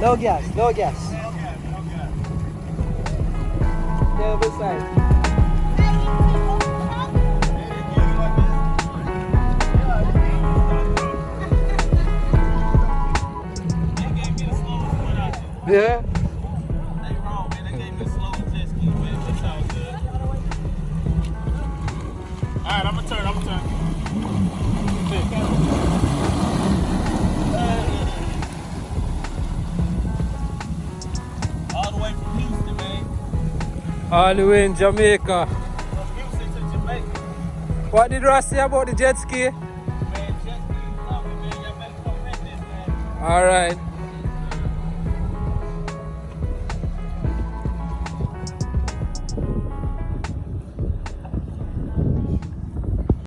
No gas, no gas. The other side. Yeah. They wrong, man. They gave me a slow jet ski, man. That's all good. Alright, I'm gonna turn. All the way from Houston, man. All the way in Jamaica. From Houston to Jamaica. What did Ross say about the jet ski? Man, jet ski, man. Y'all better come rent this, man. Alright.